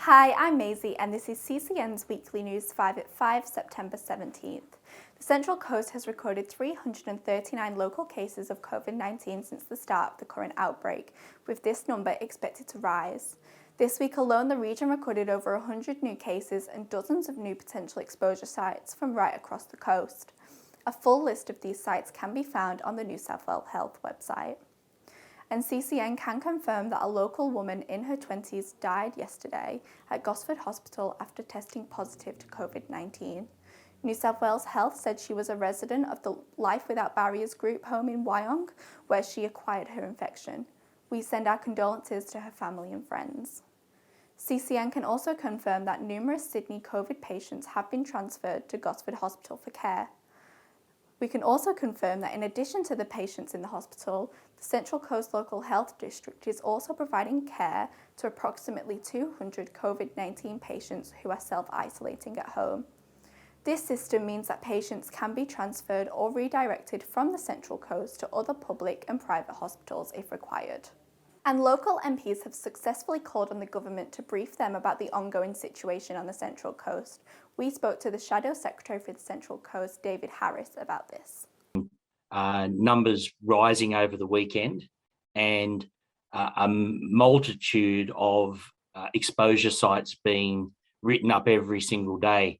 Hi, I'm Maisie and this is CCN's Weekly News 5 at 5, September 17th. The Central Coast has recorded 339 local cases of COVID-19 since the start of the current outbreak, with this number expected to rise. This week alone, the region recorded over 100 new cases and dozens of new potential exposure sites from right across the coast. A full list of these sites can be found on the New South Wales Health website. And CCN can confirm that a local woman in her 20s died yesterday at Gosford Hospital after testing positive to COVID-19. New South Wales Health said she was a resident of the Life Without Barriers group home in Wyong, where she acquired her infection. We send our condolences to her family and friends. CCN can also confirm that numerous Sydney COVID patients have been transferred to Gosford Hospital for care. We can also confirm that in addition to the patients in the hospital, the Central Coast Local Health District is also providing care to approximately 200 COVID-19 patients who are self-isolating at home. This system means that patients can be transferred or redirected from the Central Coast to other public and private hospitals if required. And local MPs have successfully called on the government to brief them about the ongoing situation on the Central Coast. We spoke to the Shadow Secretary for the Central Coast, David Harris, about this. Numbers rising over the weekend and a multitude of exposure sites being written up every single day.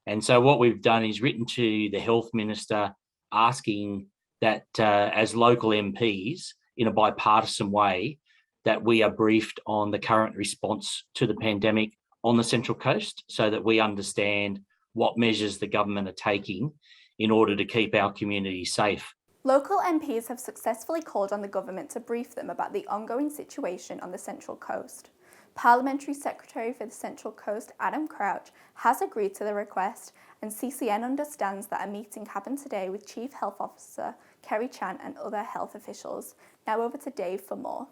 And so what we've done is written to the Health Minister asking that as local MPs, in a bipartisan way, that we are briefed on the current response to the pandemic on the Central Coast so that we understand what measures the government are taking in order to keep our community safe. Local MPs have successfully called on the government to brief them about the ongoing situation on the Central Coast. Parliamentary Secretary for the Central Coast, Adam Crouch, has agreed to the request, and CCN understands that a meeting happened today with Chief Health Officer Kerry Chan and other health officials. Now over to Dave for more.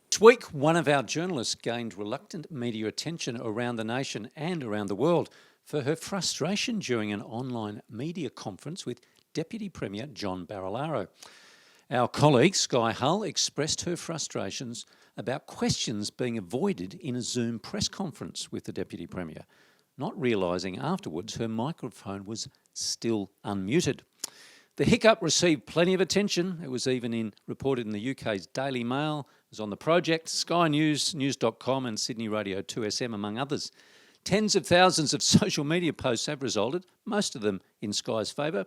This week, one of our journalists gained reluctant media attention around the nation and around the world for her frustration during an online media conference with Deputy Premier John Barilaro. Our colleague, Skaie Hull, expressed her frustrations about questions being avoided in a Zoom press conference with the Deputy Premier, not realising afterwards her microphone was still unmuted. The hiccup received plenty of attention. It was even reported in the UK's Daily Mail, it was on The Project, Sky News, News.com and Sydney Radio 2SM, among others. Tens of thousands of social media posts have resulted, most of them in Sky's favour.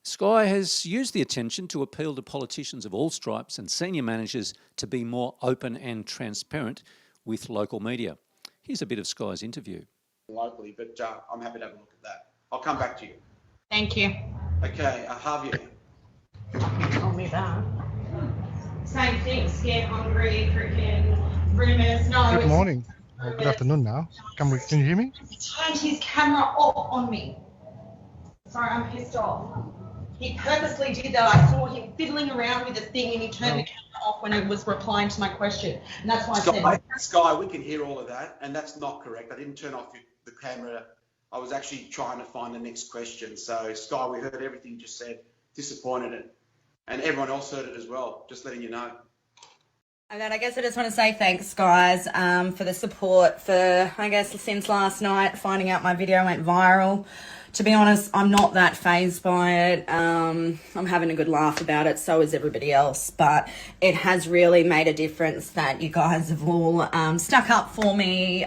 Sky has used the attention to appeal to politicians of all stripes and senior managers to be more open and transparent with local media. Here's a bit of Sky's interview. Locally, but I'm happy to have a look at that. I'll come back to you. Thank you. Okay, Javier. Told me that. Same thing, scared, hungry, freaking rumours. No. Good morning. Good afternoon now. Can you hear me? He turned his camera off on me. Sorry, I'm pissed off. He purposely did that. I saw him fiddling around with the thing and he turned the camera off when it was replying to my question. And that's why I said... Sky, we can hear all of that, and that's not correct. I didn't turn off the camera. I was actually trying to find the next question. So, Sky, we heard everything you just said. Disappointed, and everyone else heard it as well. Just letting you know. And then I guess I just want to say thanks, guys, for the support for, I guess, since last night, finding out my video went viral. To be honest, I'm not that fazed by it. I'm having a good laugh about it. So is everybody else. But it has really made a difference that you guys have all stuck up for me,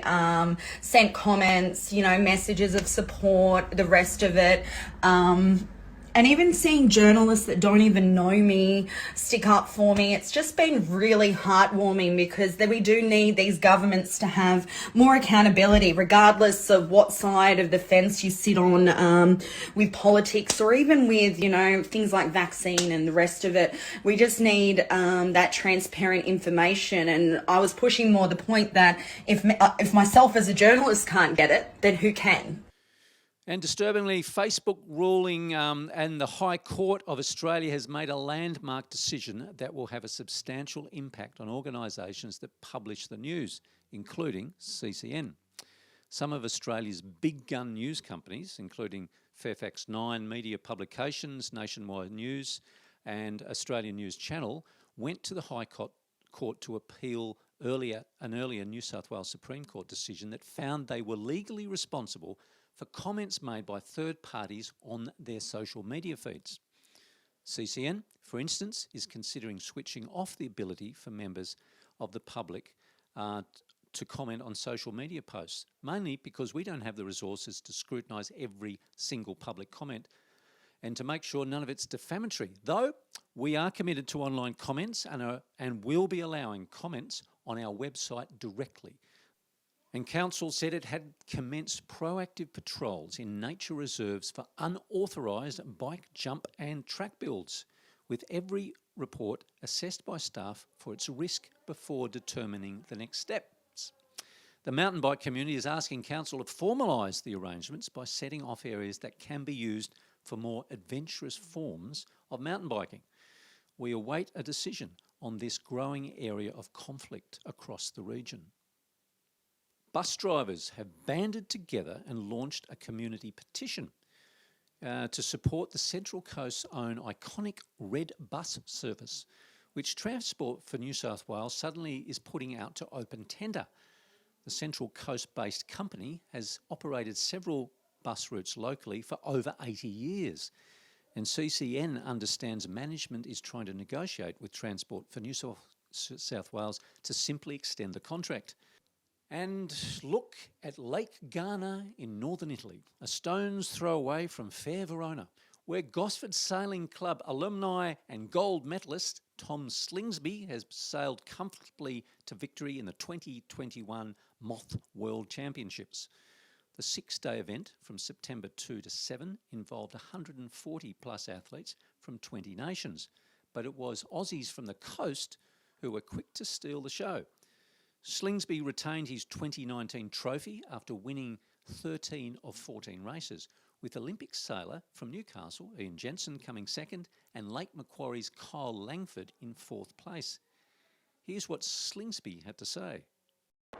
sent comments, messages of support, the rest of it. And even seeing journalists that don't even know me stick up for me, it's just been really heartwarming because we do need these governments to have more accountability, regardless of what side of the fence you sit on with politics or even with, things like vaccine and the rest of it. We just need that transparent information. And I was pushing more the point that if myself as a journalist can't get it, then who can? And disturbingly, Facebook ruling and the High Court of Australia has made a landmark decision that will have a substantial impact on organisations that publish the news, including CCN. Some of Australia's big gun news companies, including Fairfax 9 Media Publications, Nationwide News and Australian News Channel, went to the High Court to appeal an earlier New South Wales Supreme Court decision that found they were legally responsible for comments made by third parties on their social media feeds. CCN, for instance, is considering switching off the ability for members of the public to comment on social media posts, mainly because we don't have the resources to scrutinise every single public comment and to make sure none of it's defamatory. Though we are committed to online comments and will be allowing comments on our website directly. And Council said it had commenced proactive patrols in nature reserves for unauthorised bike, jump and track builds, with every report assessed by staff for its risk before determining the next steps. The mountain bike community is asking Council to formalise the arrangements by setting off areas that can be used for more adventurous forms of mountain biking. We await a decision on this growing area of conflict across the region. Bus drivers have banded together and launched a community petition to support the Central Coast's own iconic red bus service, which Transport for New South Wales suddenly is putting out to open tender. The Central Coast-based company has operated several bus routes locally for over 80 years, and CCN understands management is trying to negotiate with Transport for New South Wales to simply extend the contract. And look at Lake Garda in northern Italy, a stone's throw away from fair Verona, where Gosford Sailing Club alumni and gold medalist Tom Slingsby has sailed comfortably to victory in the 2021 Moth World Championships. The 6-day event from September 2 to 7 involved 140 plus athletes from 20 nations, but it was Aussies from the coast who were quick to steal the show. Slingsby retained his 2019 trophy after winning 13 of 14 races, with Olympic sailor from Newcastle, Ian Jensen, coming second, and Lake Macquarie's Kyle Langford in fourth place. Here's what Slingsby had to say.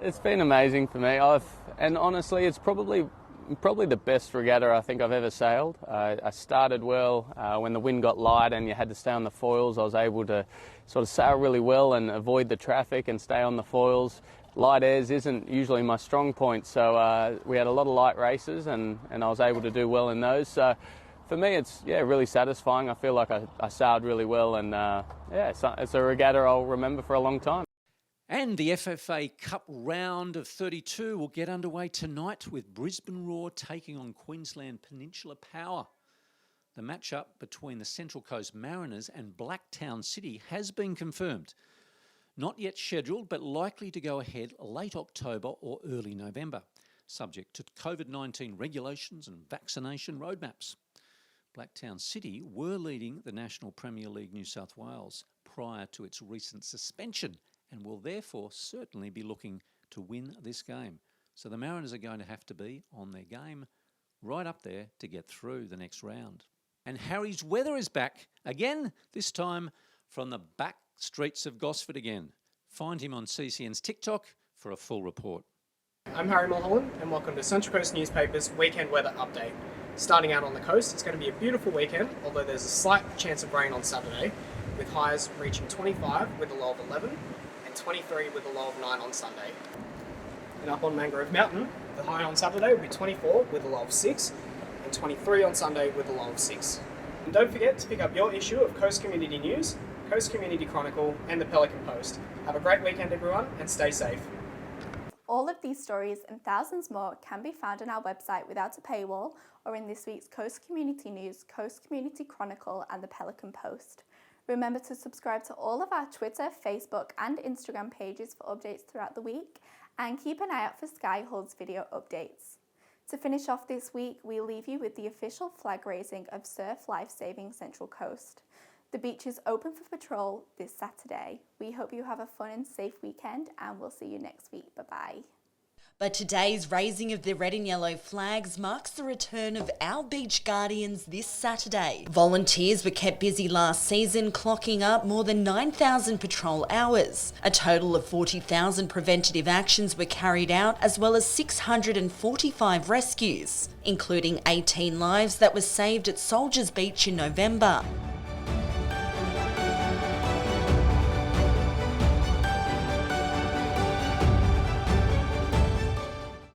It's been amazing for me, and honestly it's probably the best regatta I think I've ever sailed. I started well. When the wind got light and you had to stay on the foils, I was able to sort of sail really well and avoid the traffic and stay on the foils. Light airs isn't usually my strong point, so we had a lot of light races and I was able to do well in those. So for me it's really satisfying. I feel like I sailed really well, and it's a regatta I'll remember for a long time. And the FFA Cup round of 32 will get underway tonight with Brisbane Roar taking on Queensland Peninsula Power. The matchup between the Central Coast Mariners and Blacktown City has been confirmed. Not yet scheduled, but likely to go ahead late October or early November, subject to COVID-19 regulations and vaccination roadmaps. Blacktown City were leading the National Premier League New South Wales prior to its recent suspension, and will therefore certainly be looking to win this game. So the Mariners are going to have to be on their game right up there to get through the next round. And Harry's Weather is back again, this time from the back streets of Gosford again. Find him on CCN's TikTok for a full report. I'm Harry Mulholland and welcome to Central Coast Newspaper's Weekend Weather Update. Starting out on the coast, it's going to be a beautiful weekend, although there's a slight chance of rain on Saturday, with highs reaching 25 with a low of 11, 23 with a low of 9 on Sunday. And up on Mangrove Mountain, the high on Saturday will be 24 with a low of 6, and 23 on Sunday with a low of 6. And don't forget to pick up your issue of Coast Community News, Coast Community Chronicle and the Pelican Post. Have a great weekend everyone and stay safe. All of these stories and thousands more can be found on our website without a paywall or in this week's Coast Community News, Coast Community Chronicle and the Pelican Post. Remember to subscribe to all of our Twitter, Facebook and Instagram pages for updates throughout the week, and keep an eye out for Skaie Hull's video updates. To finish off this week, we leave you with the official flag raising of Surf Lifesaving Central Coast. The beach is open for patrol this Saturday. We hope you have a fun and safe weekend, and we'll see you next week. Bye-bye. But today's raising of the red and yellow flags marks the return of our beach guardians this Saturday. Volunteers were kept busy last season, clocking up more than 9,000 patrol hours. A total of 40,000 preventative actions were carried out, as well as 645 rescues, including 18 lives that were saved at Soldiers Beach in November.